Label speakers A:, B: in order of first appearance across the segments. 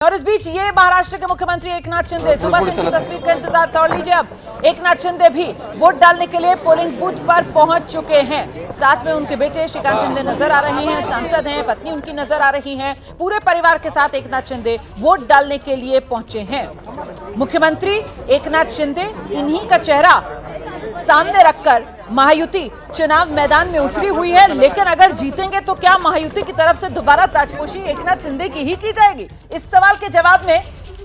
A: और इस बीच ये महाराष्ट्र के मुख्यमंत्री एकनाथ शिंदे, सुबह से इनकी तस्वीर का इंतजार तोड़ लीजिए। अब एकनाथ शिंदे भी वोट डालने के लिए पोलिंग बूथ पर पहुंच चुके हैं। साथ में उनके बेटे श्रीकांत शिंदे नजर आ रहे हैं, सांसद हैं, पत्नी उनकी नजर आ रही हैं। पूरे परिवार के साथ एकनाथ शिंदे वोट डालने के लिए पहुंचे हैं। मुख्यमंत्री एकनाथ शिंदे इन्हीं का चेहरा सामने रखकर महायुति चुनाव मैदान में उतरी हुई है। लेकिन अगर जीतेंगे तो क्या महायुति की तरफ से दोबारा ताजपोशी एकनाथ शिंदे की ही की जाएगी? इस सवाल के जवाब में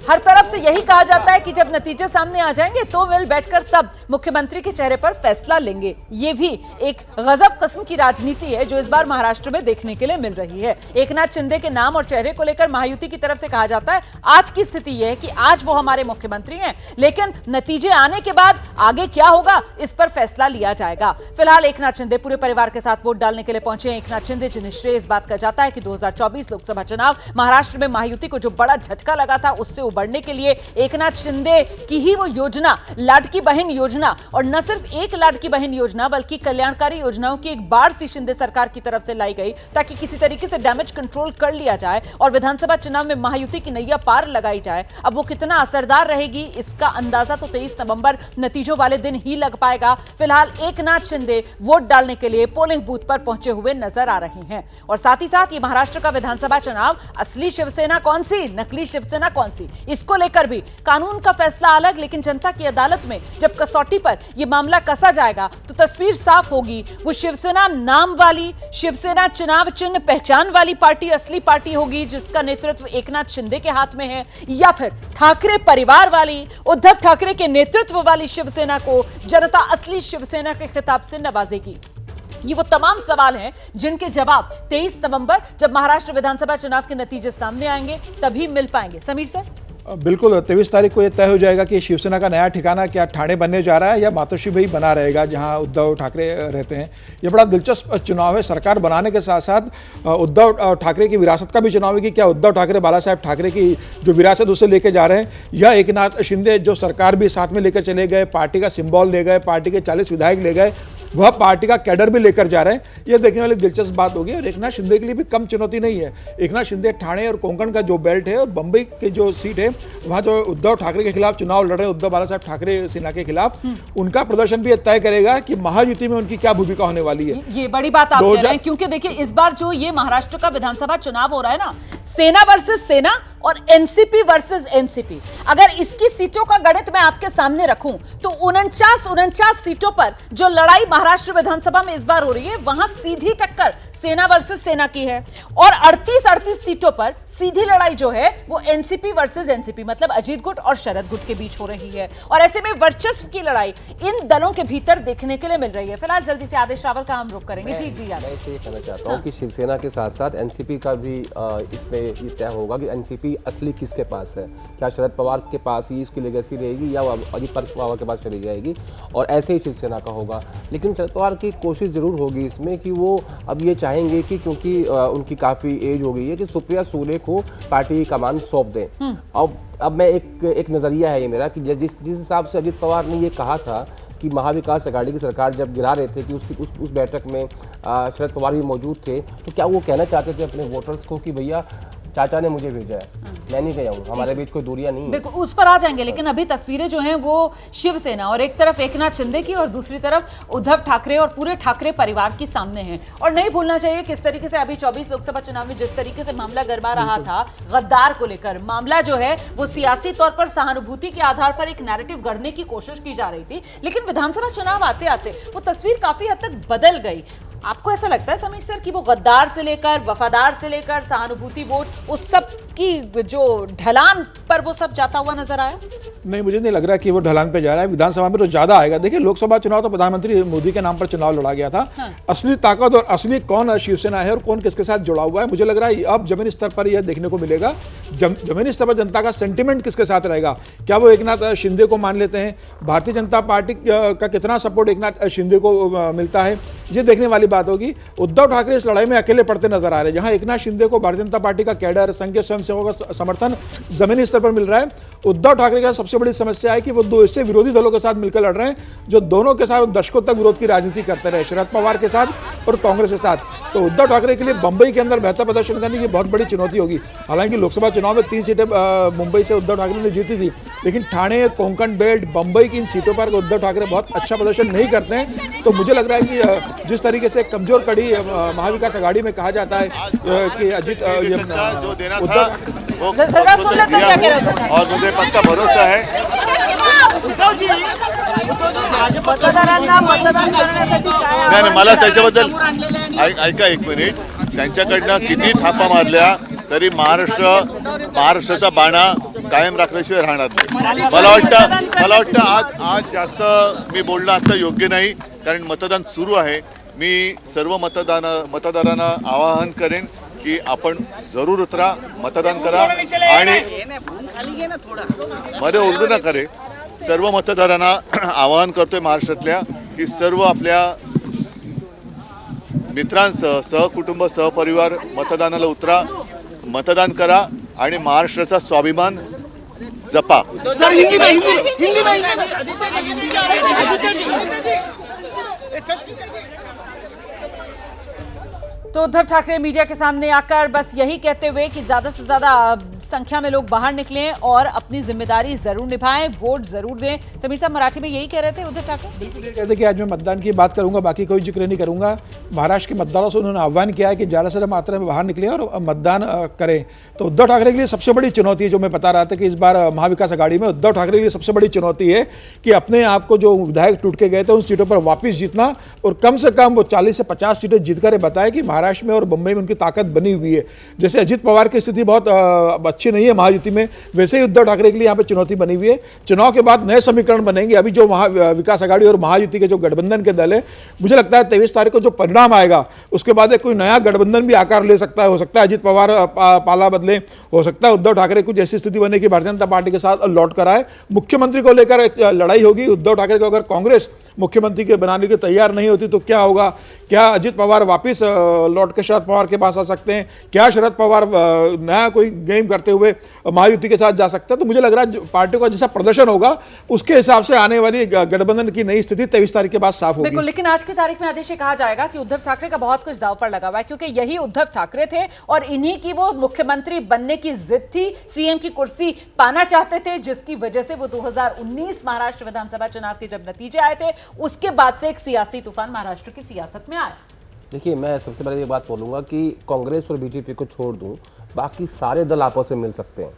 A: हर तरफ से यही कहा जाता है कि जब नतीजे सामने आ जाएंगे तो मिल बैठकर सब मुख्यमंत्री के चेहरे पर फैसला लेंगे। ये भी एक गजब किस्म की राजनीति है जो इस बार महाराष्ट्र में देखने के लिए मिल रही है। एकनाथ शिंदे के नाम और चेहरे को लेकर महायुति की तरफ से कहा जाता है आज की स्थिति यह है कि आज वो हमारे मुख्यमंत्री हैं, लेकिन नतीजे आने के बाद आगे क्या होगा इस पर फैसला लिया जाएगा। फिलहाल एकनाथ शिंदे पूरे परिवार के साथ वोट डालने के लिए पहुंचे हैं। एकनाथ शिंदे जिन्हें श्रेय इस बात का जाता है कि 2024 लोकसभा चुनाव महाराष्ट्र में महायुति को जो बड़ा झटका लगा था उससे बढ़ने के लिए एकनाथ शिंदे की ही वो योजना, लाडकी बहन योजना, और न सिर्फ एक लाडकी बहन योजना बल्कि कल्याणकारी योजनाओं की एक बार सी शिंदे सरकार की तरफ से लाई गई ताकि किसी तरीके से डैमेज कंट्रोल कर लिया जाए और विधानसभा चुनाव में महायुति की नैया पार लगाई जाए। अब वो कितना असरदार रहेगी इसका अंदाजा तो 23 नवंबर नतीजों वाले दिन ही लग पाएगा। फिलहाल एकनाथ शिंदे वोट डालने के लिए पोलिंग बूथ पर पहुंचे हुए नजर आ रहे हैं। और साथ ही साथ ये महाराष्ट्र का विधानसभा चुनाव असली शिवसेना कौन सी, नकली शिवसेना कौन सी, इसको लेकर भी कानून का फैसला अलग, लेकिन जनता की अदालत में जब कसौटी पर यह मामला कसा जाएगा तो तस्वीर साफ होगी। वो शिवसेना नाम वाली, शिवसेना चुनाव चिन्ह पहचान वाली पार्टी असली पार्टी होगी जिसका नेतृत्व एकनाथ शिंदे के हाथ में है, या फिर ठाकरे परिवार वाली, उद्धव ठाकरे के नेतृत्व वाली शिवसेना को जनता असली शिवसेना के खिताब से नवाजेगी। ये वो तमाम सवाल हैं जिनके जवाब 23 नवंबर जब महाराष्ट्र विधानसभा चुनाव के नतीजे सामने आएंगे तभी मिल पाएंगे। समीर सर,
B: बिल्कुल 23 तारीख को यह तय हो जाएगा कि शिवसेना का नया ठिकाना क्या ठाणे बनने जा रहा है या मातोश्री भाई बना रहेगा जहां उद्धव ठाकरे रहते हैं। यह बड़ा दिलचस्प चुनाव है। सरकार बनाने के साथ साथ उद्धव ठाकरे की विरासत का भी चुनाव है कि क्या उद्धव ठाकरे बाला साहेब ठाकरे की जो विरासत उसे लेके जा रहे हैं या एकनाथ शिंदे जो सरकार भी साथ में लेकर चले गए, पार्टी का सिंबल ले गए, पार्टी के 40 विधायक ले गए, वह पार्टी का कैडर भी लेकर जा रहे हैं। यह देखने वाली दिलचस्प बात होगी। और एकनाथ शिंदे के लिए भी कम चुनौती नहीं है। एकनाथ शिंदे ठाणे और कोंकण का जो बेल्ट है और बंबई की जो सीट है वहाँ जो उद्धव ठाकरे के खिलाफ चुनाव लड़ रहे हैं, उद्धव बाला साहब ठाकरे सेना के खिलाफ, उनका प्रदर्शन भी तय करेगा कि महायुति में उनकी क्या भूमिका होने वाली है।
A: ये बड़ी बात आप कह रहे हैं क्योंकि देखिए इस बार जो ये महाराष्ट्र का विधानसभा चुनाव हो रहा है ना, सेना वर्सेस सेना और एनसीपी वर्सेस एनसीपी, अगर इसकी सीटों का गणित मैं आपके सामने रखूं तो 49 सीटों पर जो लड़ाई महाराष्ट्र विधानसभा में इस बार हो रही है वहां सीधी टक्कर सेना वर्सेस सेना की है, और 38 सीटों पर सीधी लड़ाई जो है वो एनसीपी वर्सेस एनसीपी मतलब अजीत गुट और शरद गुट के बीच हो रही है। और ऐसे में वर्चस्व की लड़ाई इन दलों के भीतर देखने के लिए मिल रही है। फिलहाल जल्दी से आदेश रावल का हम रुख करेंगे। जी
C: मैं ये कहना चाहता हूँ कि शिवसेना के साथ साथ एनसीपी का भी इसमें ये तय होगा कि एनसीपी असली किसके पास है। क्या शरद पवार के पास ही उसकी लेगेसी रहेगी या अजित पवार के पास चली जाएगी, और ऐसे ही शिवसेना का होगा। लेकिन शरद पवार की कोशिश जरूर होगी इसमें कि वो अब ये चाहेंगे कि क्योंकि उनकी काफ़ी एज हो गई है कि सुप्रिया सुले को पार्टी की कमान सौंप दें। अब मैं एक नज़रिया है ये मेरा कि जिस हिसाब से अजित पवार ने ये कहा था कि महाविकास अघाड़ी की सरकार जब गिरा रहे थे कि उस बैठक में शरद पवार भी मौजूद थे, तो क्या वो कहना चाहते थे अपने वोटर्स को कि भैया चाचा ने मुझे भेजा है, मैं नहीं गया हूँ, हमारे बीच कोई दूरियां नहीं है।
A: बिल्कुल उस पर आ जाएंगे, लेकिन अभी तस्वीरें जो हैं वो शिवसेना और एक तरफ एकनाथ शिंदे की और दूसरी तरफ उद्धव ठाकरे और पूरे ठाकरे परिवार की सामने हैं। और नहीं भूलना चाहिए किस तरीके से अभी 24 लोकसभा चुनाव में जिस तरीके से मामला गरमा रहा था गद्दार को लेकर, मामला जो है वो सियासी तौर पर सहानुभूति के आधार पर एक नैरेटिव गढ़ने की कोशिश की जा रही थी, लेकिन विधानसभा चुनाव आते आते वो तस्वीर काफी हद तक बदल गई। आपको ऐसा लगता है समीर सर कि वो गद्दार से लेकर वफादार से लेकर सहानुभूति वोट उस सब की जो ढलान पर वो सब जाता हुआ नजर आया?
B: नहीं, मुझे नहीं लग रहा कि वो ढलान पे जा रहा है। विधानसभा में तो ज्यादा आएगा। देखिए लोकसभा चुनाव तो प्रधानमंत्री मोदी के नाम पर चुनाव लड़ा गया था। असली ताकत और असली कौन शिवसेना है और कौन किसके साथ जुड़ा हुआ है, मुझे लग रहा है अब जमीनी स्तर पर यह देखने को मिलेगा। जमीनी स्तर पर जनता का सेंटिमेंट किसके साथ रहेगा। क्या वो एकनाथ शिंदे को मान लेते हैं, भारतीय जनता पार्टी का कितना सपोर्ट एकनाथ शिंदे को मिलता है, ये देखने वाली बात होगी। उद्धव ठाकरे इस लड़ाई में अकेले पड़ते नजर आ रहे हैं। जहां एकनाथ शिंदे को भारतीय जनता पार्टी का कैडर, संघीय स्वयंसेवकों का समर्थन जमीनी स्तर पर मिल रहा है, उद्धव ठाकरे का सबसे बड़ी समस्या है कि वो दो ऐसे विरोधी दलों के साथ मिलकर लड़ रहे हैं जो दोनों के साथ दशकों तक विरोध की राजनीति करते रहे, शरद पवार के साथ और कांग्रेस के साथ। तो उद्धव ठाकरे के लिए बंबई के अंदर बेहतर प्रदर्शन करने की बहुत बड़ी चुनौती होगी। हालांकि लोकसभा चुनाव में 3 सीटें मुंबई से उद्धव ठाकरे ने जीती थी, लेकिन ठाणे, कोंकण बेल्ट, बंबई की इन सीटों पर उद्धव ठाकरे बहुत अच्छा प्रदर्शन नहीं करते हैं। तो मुझे लग रहा है कि जिस तरीके से कमजोर कड़ी महाविकास आघाड़ी में कहा जाता है कि अजित
A: सुन लेते हैं क्या कह रहे थे।
D: और मुझे पक्का भरोसा है नाही मला त्याच्याबद्दल ऐका एक मिनिट, त्यांच्याकडनं किती थापा मारल्या तरी महाराष्ट्राचा बाणा कायम राखल्याशिवाय राहणार नाही। मला वाटतं आज जास्त मी बोलणं आता योग्य नाही, कारण मतदान सुरू आहे। मी सर्व मतदारांना आवाहन करेन की आपण जरूर उतरा, मतदान करा आणि मध्ये ओरडू नका रे। सर्व मतदारांना आवाहन करतोय महाराष्ट्रातल्या की सर्व आपल्या मित्रांसह, सहकुटुंब, सहपरिवार मतदानाला उतरा, मतदान करा आणि महाराष्ट्राचा स्वाभिमान जपा।
A: तो उद्धव ठाकरे मीडिया के सामने आकर बस यही कहते हुए कि ज्यादा से ज्यादा संख्या में लोग बाहर निकलें और अपनी जिम्मेदारी जरूर निभाएं, वोट जरूर दें। समीर साहब मराठी में यही कह रहे थे उद्धव ठाकरे।
B: बिल्कुल ये कहते कि आज मैं मतदान की बात करूंगा, बाकी कोई जिक्र नहीं करूंगा। महाराष्ट्र के मतदारों से उन्होंने आह्वान किया है कि ज़्यादा से ज़्यादा मात्रा में बाहर निकलें और मतदान करें। तो उद्धव ठाकरे के लिए सबसे बड़ी चुनौती है, जो मैं बता रहा था कि इस बार महाविकास आघाड़ी में उद्धव ठाकरे के लिए सबसे बड़ी चुनौती है कि अपने आप को जो विधायक टूट के गए थे उन सीटों पर वापस जीतना और कम से कम वो 40 से 50 सीटें जीतकर बताया कि महाराष्ट्र में और मुंबई में उनकी ताकत बनी हुई है। जैसे अजित पवार की स्थिति बहुत अच्छी नहीं है महायुति में, वैसे ही उद्धव ठाकरे के लिए यहाँ पे चुनौती बनी हुई है। चुनाव के बाद नए समीकरण बनेंगे। अभी जो विकास आघाड़ी और महायुति के जो गठबंधन के दल है, मुझे लगता है 23 तारीख को जो परिणाम आएगा उसके बाद एक कोई नया गठबंधन भी आकार ले सकता है। हो सकता है अजित पवार पाला बदले, हो सकता है उद्धव ठाकरे कुछ ऐसी स्थिति बने कि भारतीय जनता पार्टी के साथ लौट कर आए। मुख्यमंत्री को लेकर एक लड़ाई होगी। उद्धव ठाकरे को अगर कांग्रेस मुख्यमंत्री के बनाने के तैयार नहीं होती तो क्या होगा? क्या अजित पवार वापस लौट के शरद पवार के पास आ सकते हैं? क्या शरद पवार नया कोई गेम करते हुए महायुति के साथ जा सकता है? तो मुझे लग रहा है पार्टी का जैसा प्रदर्शन होगा उसके हिसाब से आने वाली गठबंधन की नई स्थिति 23 तारीख के बाद साफ होगी।
A: बिल्कुल, लेकिन आज की तारीख में आदेश कहा जाएगा कि उद्धव ठाकरे का बहुत कुछ दांव पर लगा हुआ है, क्योंकि यही उद्धव ठाकरे थे और इन्हीं की वो मुख्यमंत्री बनने की जिद थी, सीएम की कुर्सी पाना चाहते थे, जिसकी वजह से वो 2019 महाराष्ट्र विधानसभा चुनाव के जब नतीजे आए थे उसके बाद से एक सियासी तूफान महाराष्ट्र की सियासत में आया।
C: देखिए, मैं सबसे पहले ये बात बोलूंगा कि कांग्रेस और बीजेपी को छोड़ दूं, बाकी सारे दल आपस में मिल सकते हैं।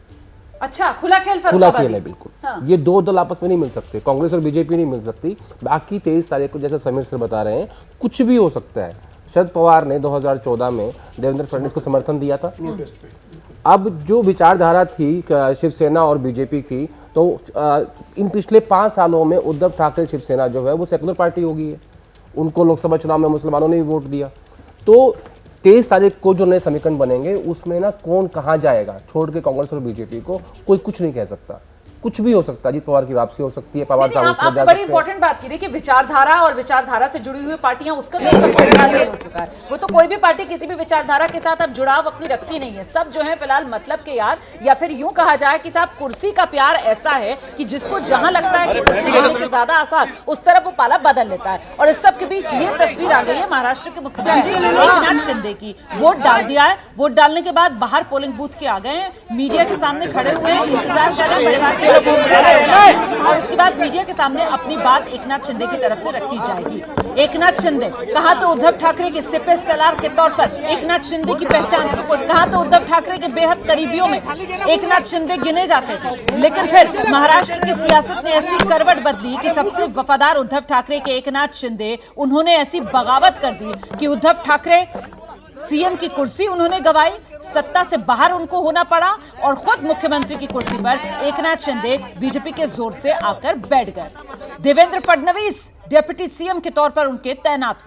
A: अच्छा, खुला खेल
C: है बिल्कुल। हाँ। ये दो दल आपस में नहीं मिल सकते, कांग्रेस और बीजेपी नहीं मिल सकती। बाकी 23 तारीख को जैसे समीर सर बता रहे हैं कुछ भी हो सकता है। शरद पवार ने 2014 में देवेंद्र फडणवीस को समर्थन दिया था। अब जो विचारधारा थी शिवसेना और बीजेपी की, तो इन पिछले 5 सालों में उद्धव ठाकरे शिवसेना जो है वो सेकुलर पार्टी हो गई है। उनको लोकसभा चुनाव में मुसलमानों ने भी वोट दिया। तो 23 तारीख को जो नए समीकरण बनेंगे उसमें ना कौन कहाँ जाएगा छोड़ के कांग्रेस और बीजेपी को, कोई कुछ नहीं कह सकता। कुछ भी हो सकता है। अजित पवार की वापसी हो सकती है, पवार साहब
A: आपने बड़ी इंपॉर्टेंट बात की थी कि विचारधारा और विचारधारा से जुड़ी हुई पार्टियां, उसका तो सपोर्ट हो चुका है। वो तो कोई भी पार्टी किसी भी विचारधारा के साथ अब जुड़ाव अपनी रखती नहीं है। सब जो है फिलहाल मतलब के यार, या फिर यूं कहा जाए कि साहब कुर्सी का प्यार ऐसा है कि जिसको जहां लगता है कि कुर्सी मिलने के ज्यादा आसार, उस तरफ वो पाला बदल लेता है। और इस सब के बीच ये तस्वीर आ गई है महाराष्ट्र के मुख्यमंत्री एकनाथ शिंदे की। वोट डाल दिया है, वोट डालने के बाद बाहर पोलिंग बूथ के आ गए हैं, मीडिया के सामने खड़े हुए हैं, इंतजार कर रहे हैं परिवार के और उसके बाद मीडिया के सामने अपनी बात एकनाथ शिंदे की तरफ से रखी जाएगी। एकनाथ शिंदे, कहा तो उद्धव ठाकरे के सिपह सलार के तौर पर एकनाथ शिंदे की पहचान थी, कहा तो उद्धव ठाकरे के बेहद करीबियों में एकनाथ शिंदे गिने जाते थे। लेकिन फिर महाराष्ट्र की सियासत ने ऐसी करवट बदली कि सबसे वफादार उद्धव ठाकरे के एकनाथ शिंदे, उन्होंने ऐसी बगावत कर दी कि उद्धव ठाकरे सीएम की कुर्सी उन्होंने गंवाई, सत्ता से बाहर उनको होना पड़ा और खुद मुख्यमंत्री की कुर्सी पर एकनाथ शिंदे बीजेपी के जोर से आकर बैठ गए। देवेंद्र फडणवीस डिप्टी सीएम के तौर पर उनके तैनात हुए।